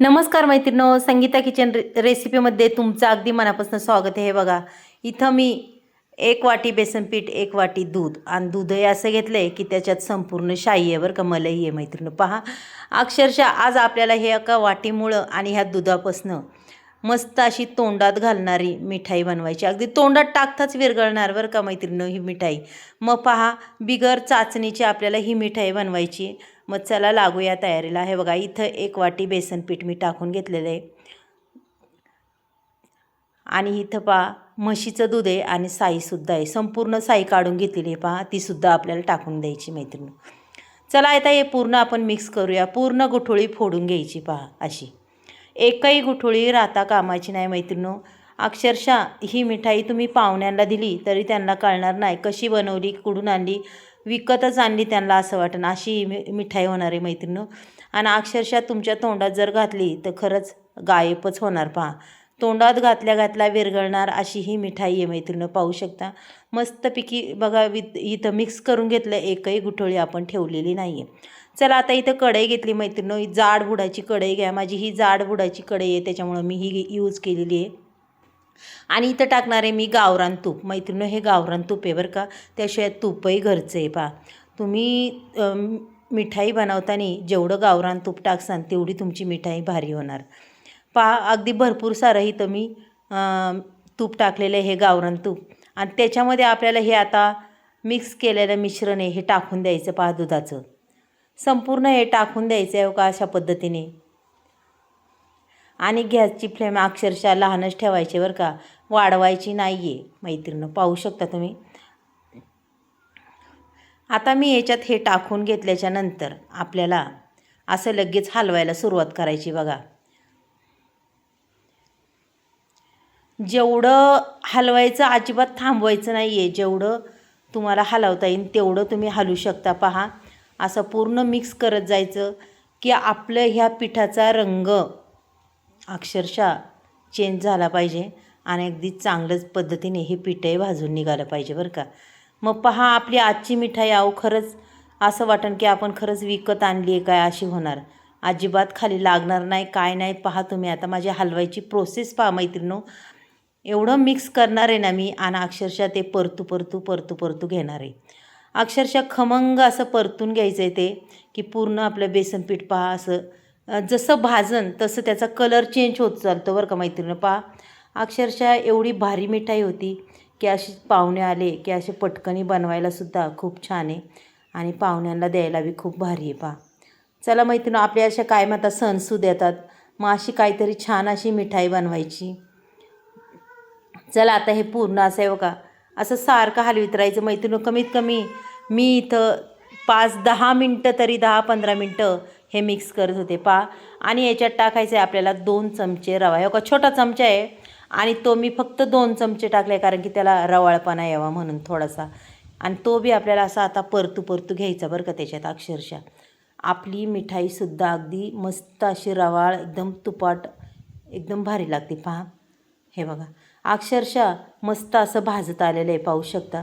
नमस्कार मैत्रिणो, संगीता किचन रेसिपीमध्ये तुमचं अगदी मनापासून स्वागत आहे. हे बघा, इथं मी 1 वाटी बेसन पीठ, 1 वाटी दूध आणि दूधही असं घेतलं आहे की त्याच्यात संपूर्ण शाई आहे बरं का, मलई आहे मैत्रिणो. पहा, अक्षरशः आज आपल्याला हे एका वाटीमुळं आणि ह्या दुधापासनं मस्त अशी तोंडात घालणारी मिठाई बनवायची. अगदी तोंडात टाकताच विरघळणार बरं का मैत्रिणो ही मिठाई. मग पहा, बिगर चाचणीची आपल्याला ही मिठाई बनवायची. मग चला लागूया तयारीला. हे बघा, इथं 1 वाटी बेसन पीठ मी टाकून घेतलेलं आहे आणि इथं पहा म्हशीचं दूध आहे आणि साईसुद्धा आहे. संपूर्ण साई काढून घेतलेली आहे पहा, तीसुद्धा आपल्याला टाकून द्यायची मैत्रिणी. चला आता हे पूर्ण आपण मिक्स करूया. पूर्ण गुठळी फोडून घ्यायची पहा अशी. एकही गुठळी राहता कामाची नाही मैत्रिणो. अक्षरशः ही मिठाई तुम्ही पाहुण्यांना दिली तरी त्यांना कळणार नाही कशी बनवली, कुठून आणली, विकतच आणली त्यांना असं वाटेल अशी ही मिठाई होणार आहे मैत्रिणो. आणि अक्षरशः तुमच्या तोंडात जर घातली तर खरंच गायबच होणार. पहा, तोंडात घातल्या विरघळणार अशी ही मिठाई आहे मैत्रिणो. पाहू शकता मस्तपैकी. बघा, इथं मिक्स करून घेतलं, एकही गुठळी आपण ठेवलेली नाही आहे. चला आता इथं कढई घेतली मैत्रिणो. ही जाड बुडाची कढई घ्या. माझी ही जाड बुडाची कढई आहे त्याच्यामुळं मी ही यूज केलेली आहे. आणि इथं टाकणार आहे मी गावरान तूप मैत्रिणो. हे गावरान तूप आहे बरं का, त्याशिवाय तूपही घरचं आहे. पहा, तुम्ही मिठाई बनवताना जेवढं गावरान तूप टाकसान तेवढी तुमची मिठाई भारी होणार. पहा, अगदी भरपूर सारं इथं मी तूप टाकलेलं आहे, हे गावरान तूप. आणि त्याच्यामध्ये आपल्याला हे आता मिक्स केलेलं मिश्रण आहे हे टाकून द्यायचं. पहा, दुधाचं संपूर्ण हे टाकून द्यायचं आहे का अशा पद्धतीने. आणि गॅसची फ्लेम अक्षरशः लहानच ठेवायची बरं का, वाढवायची नाही आहे मैत्रिणं. पाहू शकता तुम्ही. आता मी याच्यात हे टाकून घेतल्याच्या नंतर आपल्याला असं लगेच हलवायला सुरुवात करायची. बघा, जेवढं हलवायचं अजिबात थांबवायचं नाही आहे. जेवढं तुम्हाला हलवता येईल तेवढं तुम्ही हलवू शकता. पहा, असं पूर्ण मिक्स करत जायचं की आपलं ह्या पिठाचा रंग अक्षरशः चेंज झाला पाहिजे आणि अगदी चांगल्याच पद्धतीने हे पिठही भाजून निघालं पाहिजे बरं का. मग पहा, आपली आजची मिठाई आहो खरंच असं वाटेल की आपण खरंच विकत आणली आहे काय अशी होणार. अजिबात खाली लागणार नाही, काय नाही. पहा तुम्ही, आता माझी हलवायची प्रोसेस पहा मैत्रिणो. एवढं मिक्स करणार आहे ना मी आणि अक्षरशः ते परतू घेणार आहे. अक्षरशः खमंग असं परतून घ्यायचं आहे ते की पूर्ण आपलं बेसन पीठ पहा असं जसं भाजन तसं त्याचा कलर चेंज होत चालतो बरं का मैत्रिणी. पहा, अक्षरशः एवढी भारी मिठाई होती की अशी पाहुणे आले की असे पटकनी बनवायलासुद्धा खूप छान आहे आणि पाहुण्यांना द्यायला बी खूप भारी आहे. पहा, चला मैत्रिणी, आपल्या अशा कायम आता सणसूद येतात, मग अशी काहीतरी छान अशी मिठाई बनवायची. चला आता हे पूर्ण असं आहे बघा, असं सारखं हलवीत राहायचं मैत्रिणी. कमीत कमी मी इथं 5-10 मिनटं तरी 10-15 मिनटं हे मिक्स करत होते. पहा, आणि याच्यात टाकायचं आहे आपल्याला 2 चमचे रवा. हो का, छोटा चमचा आहे आणि तो मी फक्त 2 चमचे टाकले कारण की त्याला रवाळपणा यावा म्हणून थोडासा. आणि तो बी आपल्याला असा आता परतू घ्यायचा बरं का. त्याच्यात अक्षरशः आपली मिठाईसुद्धा अगदी मस्त अशी रवाळ एकदम तुपाट एकदम भारी लागते. पहा, हे बघा, अक्षरशः मस्त असं भाजत आलेलं आहे, पाहू शकता.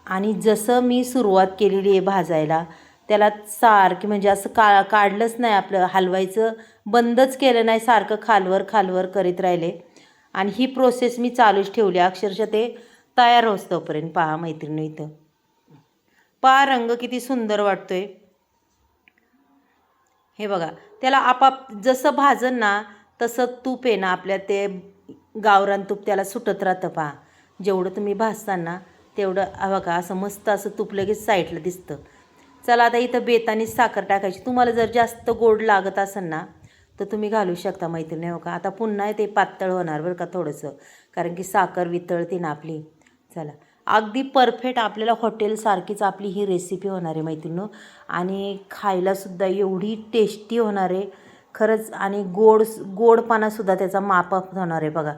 आणि जसं मी सुरुवात केलेली आहे भाजायला त्याला सारखी म्हणजे असं काढलंच नाही, आपलं हलवायचं बंदच केलं नाही, सारखं खालवर करीत राहिले आणि ही प्रोसेस मी चालूच ठेवली अक्षरशः ते तयार होतोपर्यंत. पहा मैत्रिणी, इथं पहा रंग किती सुंदर वाटतोय. हे बघा, त्याला आपाप जसं भाजन ना तसं तूप आहे ना आपल्या, ते गावरान तूप त्याला सुटत राहतं. पहा, जेवढं तुम्ही भाजताना तेवढं बघा असं मस्त असं तूप लगेच साईडला दिसतं. चला आता इथं बेतानीच साखर टाकायची. तुम्हाला जर जास्त गोड लागत असेल ना तर तुम्ही घालू शकता मैत्रिणी. हो का, आता पुन्हा ते पातळ होणार बरं का थोडंसं, कारण की साखर वितळते ना आपली. चला, अगदी परफेक्ट आपल्याला हॉटेलसारखीच आपली ही रेसिपी होणार आहे मैत्रिणी. आणि खायलासुद्धा एवढी टेस्टी होणार आहे खरंच. आणि गोडपणासुद्धा त्याचा मापाप होणार आहे. बघा,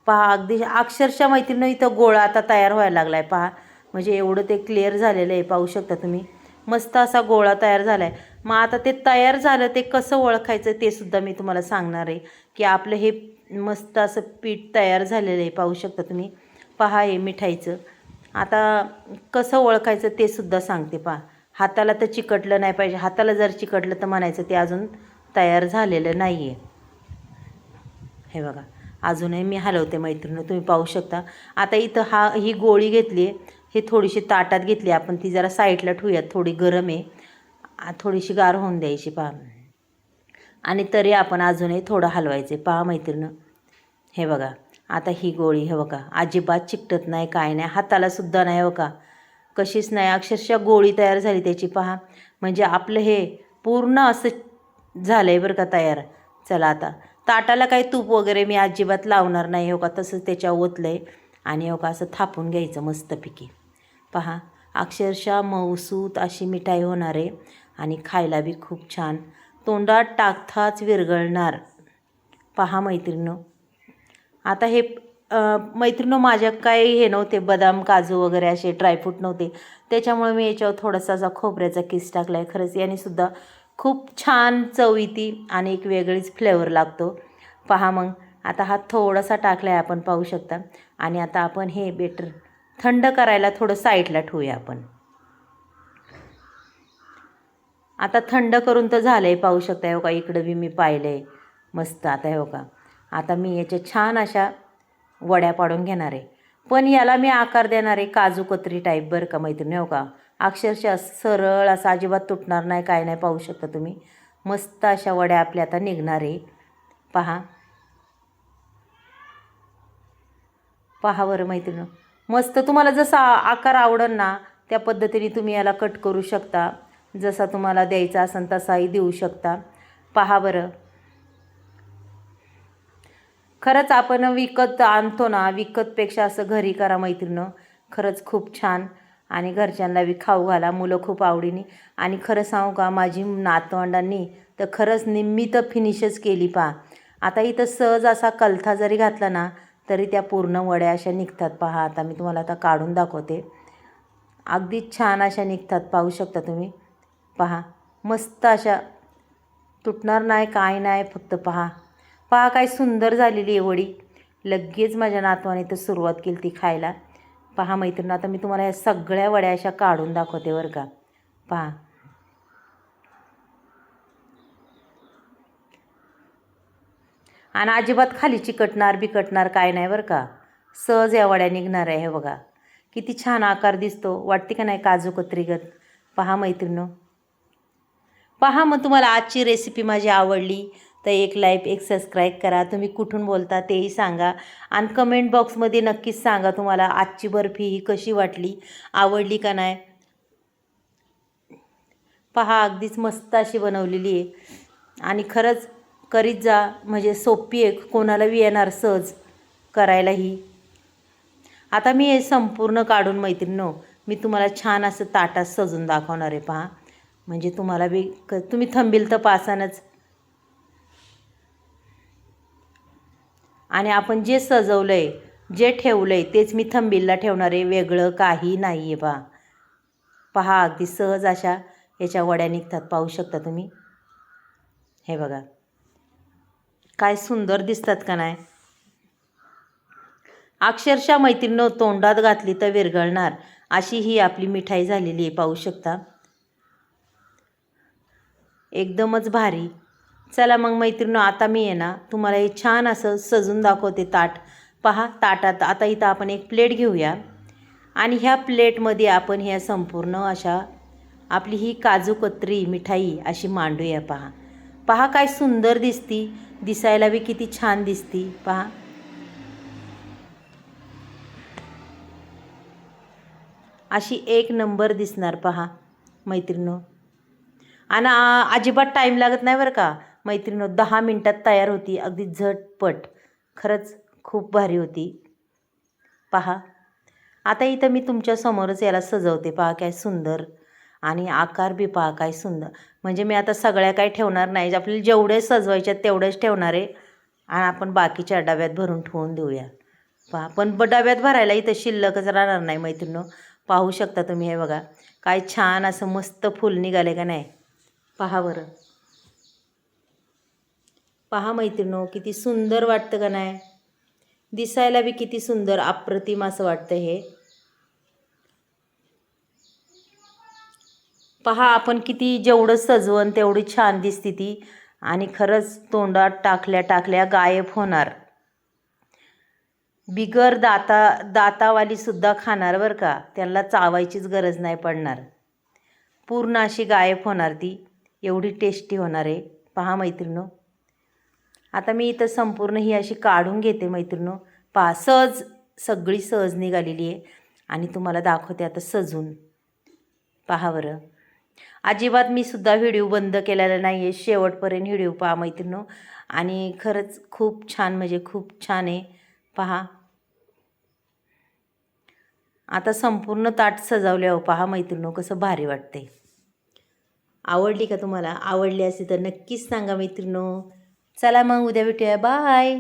पहा, अगदी अक्षरशः मैत्रिणी इथं गोळा आता तयार व्हायला लागला आहे. पहा, म्हणजे एवढं ते क्लिअर झालेलं आहे, पाहू शकता तुम्ही. मस्त असा गोळा तयार झाला आहे. मग आता ते तयार झालं ते कसं ओळखायचं ते सुद्धा मी तुम्हाला सांगणार आहे की आपलं हे मस्त असं पीठ तयार झालेलं आहे, पाहू शकता तुम्ही. पहा, हे मिठाईचं आता कसं ओळखायचं ते सुद्धा सांगते. पहा, हाताला तर चिकटलं नाही पाहिजे. हाताला जर चिकटलं तर म्हणायचं ते अजून तयार झालेलं नाही आहे. हे बघा, अजूनही मी हलवते मैत्रिणी, तुम्ही पाहू शकता. आता इथं ही गोळी घेतली आहे, ही थोडीशी ताटात घेतली आपण, ती जरा साईडला ठेवूयात, थोडी गरम आहे, थोडीशी गार होऊन द्यायची पहा. आणि तरी आपण अजूनही थोडं हलवायचे पहा मैत्रिणी. हे बघा, आता ही गोळी हे बघा अजिबात चिकटत नाही, काय नाही, हाताला सुद्धा नाही बघा, कशीच नाही, अक्षरशः गोळी तयार झाली त्याची पहा. म्हणजे आपलं हे पूर्ण असं झालं आहे बरं का तयार. चला आता ताटाला काही तूप वगैरे मी अजिबात लावणार नाही, हो का, तसंच त्याच्यावर ओतलं आहे. आणि हो का असं थापून घ्यायचं मस्तपैकी पहा. अक्षरशः मऊसूत अशी मिठाई होणार आहे आणि खायला बी खूप छान, तोंडात टाकताच विरघळणार पहा मैत्रिणींनो. आता हे मैत्रिणींनो, माझ्या काही हे नव्हते, बदाम काजू वगैरे असे ड्रायफ्रूट नव्हते, त्याच्यामुळे मी याच्यावर थोडासा असा खोबऱ्याचा किस टाकला आहे. खरंच यानेसुद्धा खूप छान चव येते आणि एक वेगळीच फ्लेवर लागतो पहा. मग आता हा थोडासा टाकला आहे आपण, पाहू शकता. आणि आता आपण हे बेटर थंड करायला थोडं साईडला ठेवूया आपण. आता थंड करून तर झालं आहे, पाहू शकता. हो का, इकडं बी मी पाहिलं आहे मस्त. आता हो का, आता मी याच्या छान अशा वड्या पाडून घेणार आहे, पण याला मी आकार देणार आहे काजू कतरी टाईप बरं का मैत्रिणी. हो का, अक्षरशः सरळ असं अजिबात तुटणार नाही, काय नाही, पाहू शकता तुम्ही. मस्त अशा वड्या आपल्या आता निघणार आहे पहा. पहा बरं मैत्रिणी, मस्त. तुम्हाला जसा आकार आवडेल ना त्या पद्धतीने तुम्ही याला कट करू शकता, जसा तुम्हाला द्यायचा असेल तसाही देऊ शकता पहा बरं. खरंच आपण विकत आणतो ना, विकतपेक्षा असं घरी करा मैत्रिणं, खरंच खूप छान. आणि घरच्यांना बी खाऊ घाला, मुलं खूप आवडीने. आणि खरं सांगू का, माझी नातवंडांनी तर खरंच निम्मी तर फिनिशच केली पहा. आता इथं सहज असा कलथा जरी घातला ना तरी त्या पूर्ण वड्या अशा निघतात पहा. आता मी तुम्हाला आता काढून दाखवते, अगदी छान अशा निघतात, पाहू शकता तुम्ही पहा. मस्त अशा तुटणार नाही, काय नाही, फक्त पहा पहा काय सुंदर झालेली आहे वडी. लगेच माझ्या नातवाने तर सुरुवात केली ती खायला पहा मैत्रिणी. आता मी तुम्हाला या सगळ्या वड्या अशा काढून दाखवते बरं का पहा. आणि अजिबात खाली चिकटणार बिकटणार काय नाही बरं का, सहज या वड्या निघणार आहे. हे बघा किती छान आकार दिसतो, वाटते का नाही काजू कतरीगत पहा मैत्रिणी. पहा, मग तुम्हाला आजची रेसिपी माझी आवडली तर एक लाईक, एक सबस्क्राईब करा. तुम्ही कुठून बोलता तेही सांगा आणि कमेंट बॉक्समध्ये नक्कीच सांगा तुम्हाला आजची बर्फी ही कशी वाटली, आवडली का नाही. पहा अगदीच मस्त अशी बनवलेली आहे आणि खरंच करीत जा, म्हणजे सोपी आहे, कोणाला बी येणार सहज करायला ही. आता मी हे संपूर्ण काढून मैत्रिणींनो मी तुम्हाला छान असं ताटात सजून दाखवणार आहे पहा. म्हणजे तुम्हाला बी तुम्ही थांबील तर पासानच. आणि आपण जे सजवलं आहे, जे ठेवलं आहे तेच मी थंबीलला ठेवणार आहे, वेगळं काही नाही आहे पहा. पहा अगदी सहज अशा याच्या वड्या निघतात, पाहू शकता तुम्ही. हे बघा काय सुंदर दिसतात का नाही. अक्षरशः मैत्रिणींनो तोंडात घातली तर विरघळणार अशी ही आपली मिठाई झालेली आहे, पाहू शकता. एकदमच भारी. चला मग मैत्रिणींनो, आता मी आहे ना तुम्हाला हे छान असं सजून दाखवते ताट पहा. ताटात आता इथं आपण एक प्लेट घेऊया आणि ह्या प्लेटमध्ये आपण ह्या संपूर्ण अशा आपली ही काजू कतरी मिठाई अशी मांडूया पहा. पहा काय सुंदर दिसती, दिसायला बी किती छान दिसती पहा. अशी एक नंबर दिसणार पहा मैत्रिणींनो. आणि अजिबात टाईम लागत नाही बरं का मैत्रिणींनो, 10 मिनटात तयार होती, अगदी झटपट. खरंच खूप भारी होती पहा. आता इथं मी तुमच्यासमोरच याला सजवते पहा, काय सुंदर. आणि आकार बी पहा काय सुंदर. म्हणजे मी आता सगळ्या काही ठेवणार नाही, आपल्याला जेवढे सजवायचे तेवढेच ठेवणार आहे आणि आपण बाकीच्या डब्यात भरून ठेवून देऊया पहा. पण डब्यात भरायला इथं शिल्लकच राहणार नाही मैत्रिणींनो, पाहू शकता तुम्ही. हे बघा काय छान असं मस्त फुल निघाले का नाही पहा बरं. पहा मैत्रिणींनो किती सुंदर वाटतं का नाही, दिसायला बी किती सुंदर अप्रतिम असं वाटतं हे पहा. आपण किती जेवढं सजवण तेवढी छान दिसते ती. आणि खरंच तोंडात टाकल्या टाकल्या गायब होणार. बिगर दातावालीसुद्धा खाणार बरं का, त्यांना चावायचीच गरज नाही पडणार. पूर्ण अशी गायब होणार ती, एवढी टेस्टी होणार आहे. पहा मैत्रिणो, आता मी इथं संपूर्ण ही अशी काढून घेते मैत्रिणो. पहा सहज, सगळी सहज निघालेली आहे. आणि तुम्हाला दाखवते आता सजून. पहा बरं, अजिबात मी सुद्धा व्हिडिओ बंद केलेला नाही आहे. शेवटपर्यंत व्हिडिओ पहा मैत्रिणो. आणि खरंच खूप छान, म्हणजे खूप छान आहे. पहा आता संपूर्ण ताट सजवल्यावर पहा मैत्रिणो कसं भारी वाटते. आवडली का तुम्हाला? आवडली असेल तर नक्कीच सांगा मैत्रिणो. चला मग उद्या भेटूया. बाय.